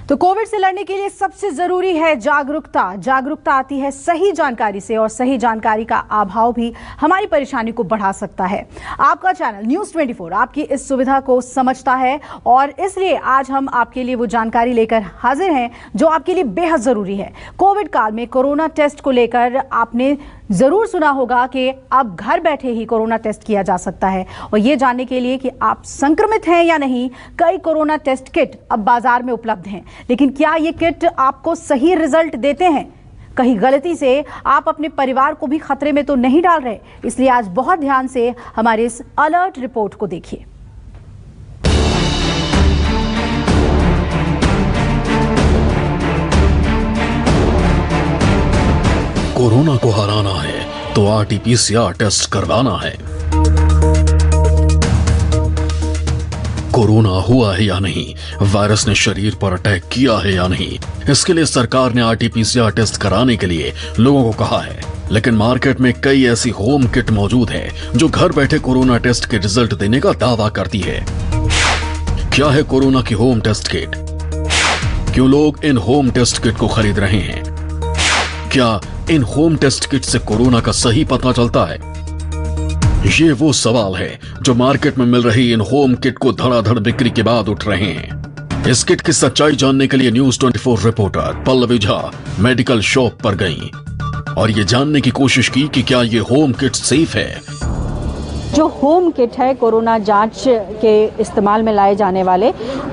तो कोविड से लड़ने के लिए सबसे जरूरी है जागरूकता। जागरूकता आती है सही जानकारी से और सही जानकारी का अभाव भी हमारी परेशानी को बढ़ा सकता है। आपका चैनल न्यूज़ 24 आपकी इस सुविधा को समझता है और इसलिए आज हम आपके लिए वो जानकारी लेकर हाजिर हैं जो आपके लिए बेहद जरूरी है। कोविड काल में कोरोना टेस्ट को लेकर आपने जरूर सुना होगा कि अब घर बैठे ही कोरोना टेस्ट किया जा सकता है और ये जानने के लिए कि आप संक्रमित हैं या नहीं, कई कोरोना टेस्ट किट अब बाजार में उपलब्ध हैं। लेकिन क्या ये किट आपको सही रिजल्ट देते हैं? कहीं गलती से आप अपने परिवार को भी खतरे में तो नहीं डाल रहे? इसलिए आज बहुत ध्यान से हमारे इस अलर्ट रिपोर्ट को देखिए। कोरोना को हराना है तो आरटीपीसीआर टेस्ट करवाना है। कोरोना हुआ है या नहीं, वायरस ने शरीर पर अटैक किया है या नहीं, इसके लिए सरकार ने आरटीपीसीआर टेस्ट कराने के लिए लोगों को कहा है। लेकिन मार्केट में कई ऐसी होम किट मौजूद है जो घर बैठे कोरोना टेस्ट के रिजल्ट देने का दावा करती है। क्या है कोरोना की होम टेस्ट किट? क्यों लोग इन होम टेस्ट किट को खरीद रहे हैं? क्या इन होम टेस्ट किट से कोरोना का सही पता चलता है? ये वो सवाल है जो मार्केट में मिल रही इन होम किट को धड़ाधड़ बिक्री के बाद उठ रहे हैं। इस किट की सच्चाई जानने के लिए news 24 reporter Pallavi Jha medical shop पर गईं और ये जानने की कोशिश की कि क्या ये होम किट सेफ है। जो होम किट है कोरोना जांच के इस्तेमाल में लाए जाने वाले,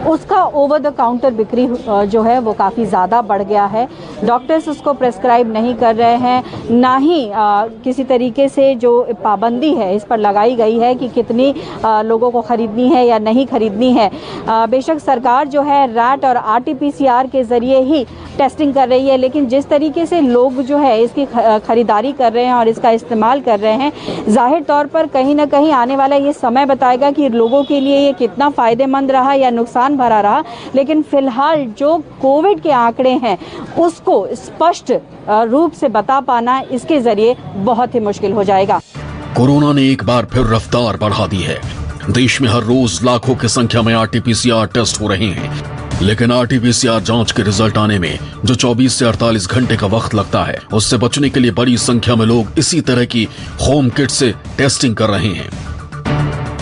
उसका ओवर द काउंटर बिक्री जो है वो काफ़ी ज़्यादा बढ़ गया है। डॉक्टर्स उसको प्रेस्क्राइब नहीं कर रहे हैं, ना ही किसी तरीके से जो पाबंदी है इस पर लगाई गई है कि कितनी लोगों को ख़रीदनी है या नहीं ख़रीदनी है। बेशक सरकार जो है रैट और आरटीपीसीआर के ज़रिए ही टेस्टिंग कर रही है, लेकिन जिस तरीके से लोग जो है इसकी ख़रीदारी कर रहे हैं और इसका इस्तेमाल कर रहे हैं, जाहिर तौर पर कहीं ना कहीं आने वाला ये समय बताएगा कि लोगों के लिए ये कितना फ़ायदेमंद रहा या नुकसान भरा रहा। लेकिन फिलहाल जो कोविड के आंकड़े हैं उसको स्पष्ट रूप से बता पाना इसके ज़रिए बहुत ही मुश्किल हो जाएगा। कोरोना ने एक बार फिर रफ्तार बढ़ा दी है। देश में हर रोज लाखों की संख्या में आरटीपीसीआर टेस्ट हो रहे हैं, लेकिन आरटीपीसीआर जांच के रिजल्ट आने में जो 24 से 48 घंटे का वक्त लगता है, उससे बचने के लिए बड़ी संख्या में लोग इसी तरह की होम किट से टेस्टिंग कर रहे हैं।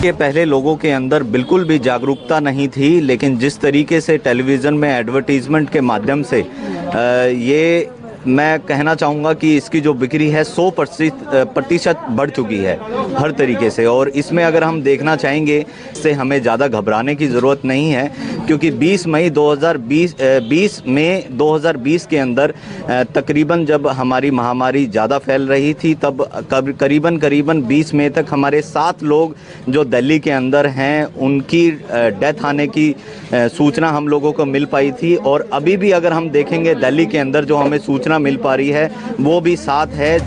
ये पहले लोगों के अंदर बिल्कुल भी जागरूकता नहीं थी, लेकिन जिस तरीके से टेलीविज़न में एडवर्टीजमेंट के माध्यम से ये मैं कहना चाहूँगा कि इसकी जो बिक्री है 100% बढ़ चुकी है हर तरीके से। और इसमें अगर हम देखना चाहेंगे इससे हमें ज़्यादा घबराने की ज़रूरत नहीं है, क्योंकि 20 मई 2020 के अंदर तकरीबन जब हमारी महामारी ज़्यादा फैल रही थी, तब करीबन 20 मई तक हमारे 7 लोग जो दिल्ली के अंदर हैं उनकी डेथ आने की सूचना हम लोगों को मिल पाई थी। और अभी भी अगर हम देखेंगे दिल्ली के अंदर जो हमें सूचना मिल पा रही है वो भी 7 है।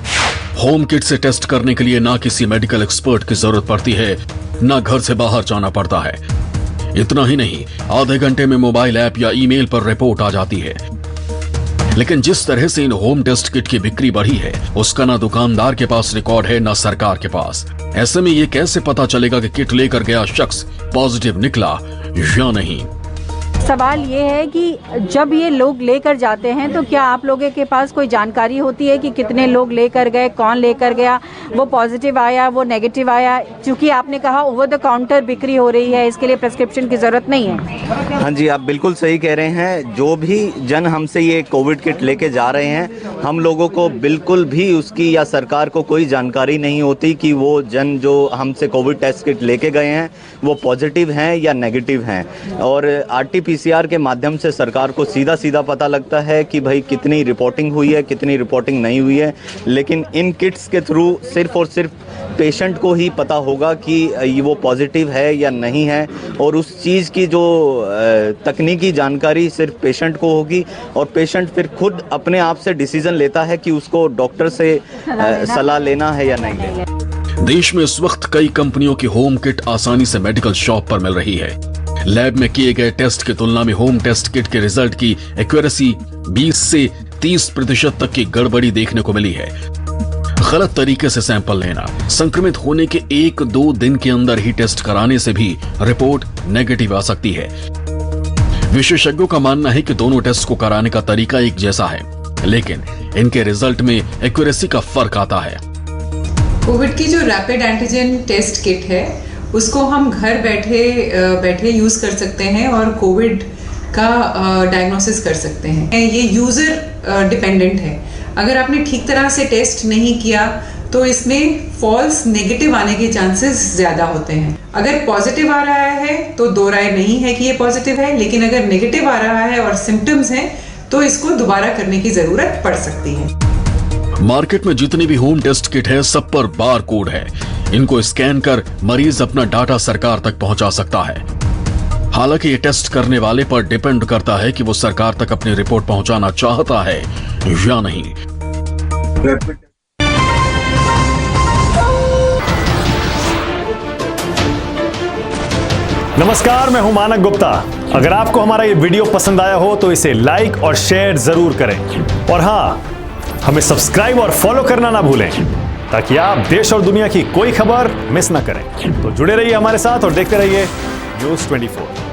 होम किट से टेस्ट करने के लिए ना किसी मेडिकल एक्सपर्ट की जरूरत पड़ती है, ना घर से बाहर जाना पड़ता है। इतना ही नहीं, आधे घंटे में मोबाइल ऐप या ईमेल पर रिपोर्ट आ जाती है। लेकिन जिस तरह से इन होम टेस्ट किट की बिक्री बढ़ी है, उसका ना दुकानदार के पास रिकॉर्ड है ना सरकार के पास। ऐसे में ये कैसे पता चलेगा कि किट लेकर गया शख्स पॉजिटिव निकला या नहीं? सवाल ये है कि जब ये लोग लेकर जाते हैं तो क्या आप लोगों के पास कोई जानकारी होती है कि कितने लोग लेकर गए, कौन लेकर गया, वो पॉजिटिव आया, वो नेगेटिव आया? क्योंकि आपने कहा ओवर द काउंटर बिक्री हो रही है, इसके लिए प्रेस्क्रिप्शन की ज़रूरत नहीं है। हाँ जी, आप बिल्कुल सही कह रहे हैं। जो भी जन हमसे ये कोविड किट लेके जा रहे हैं, हम लोगों को बिल्कुल भी उसकी या सरकार को कोई जानकारी नहीं होती कि वो जन जो हमसे कोविड टेस्ट किट लेके गए हैं वो पॉजिटिव हैं या नेगेटिव हैं। और आरटीपीसीआर के माध्यम से सरकार को सीधा पता लगता है कि भाई कितनी रिपोर्टिंग हुई है, कितनी रिपोर्टिंग नहीं हुई है। लेकिन इन किट्स के थ्रू सिर्फ और सिर्फ पेशेंट को ही पता होगा कि ये वो पॉजिटिव है या नहीं है, और उस चीज़ की जो तकनीकी जानकारी सिर्फ पेशेंट को होगी और पेशेंट फिर खुद अपने आप से डिसीजन लेता है कि उसको डॉक्टर से सलाह लेना है या नहीं लेना। देश में इस वक्त कई कंपनियों की होम किट आसानी से मेडिकल शॉप पर मिल रही है। लैब में किए गए टेस्ट की तुलना में होम टेस्ट किट के रिजल्ट की एक्यूरेसी 20 से 30% तक की गड़बड़ी देखने को मिली है। गलत तरीके से सैंपल लेना, संक्रमित होने के 1-2 दिन के अंदर ही टेस्ट कराने से भी रिपोर्ट नेगेटिव आ सकती है। विशेषज्ञों का मानना है कि दोनों टेस्ट को कराने का तरीका एक जैसा है, लेकिन इनके रिजल्ट में एक्यूरेसी का फर्क आता है। कोविड की जो रैपिड एंटीजन टेस्ट किट है उसको हम घर बैठे यूज कर सकते हैं और कोविड का डायग्नोसिस कर सकते हैं। ये यूजर डिपेंडेंट है। अगर आपने ठीक तरह से टेस्ट नहीं किया तो इसमें फॉल्स नेगेटिव आने के चांसेस ज्यादा होते हैं। अगर पॉजिटिव आ रहा है तो दो राय नहीं है कि ये पॉजिटिव है, लेकिन अगर नेगेटिव आ रहा है और सिम्टम्स हैं तो इसको दोबारा करने की जरूरत पड़ सकती है। मार्केट में जितनी भी होम टेस्ट किट है सब पर बार कोड है। इनको स्कैन कर मरीज अपना डाटा सरकार तक पहुंचा सकता है। हालांकि ये टेस्ट करने वाले पर डिपेंड करता है कि वो सरकार तक अपनी रिपोर्ट पहुंचाना चाहता है या नहीं। नमस्कार, मैं हूं मानक गुप्ता। अगर आपको हमारा ये वीडियो पसंद आया हो तो इसे लाइक और शेयर जरूर करें, और हां, हमें सब्सक्राइब और फॉलो करना ना भूलें ताकि आप देश और दुनिया की कोई खबर मिस ना करें। तो जुड़े रहिए हमारे साथ और देखते रहिए न्यूज़ 24।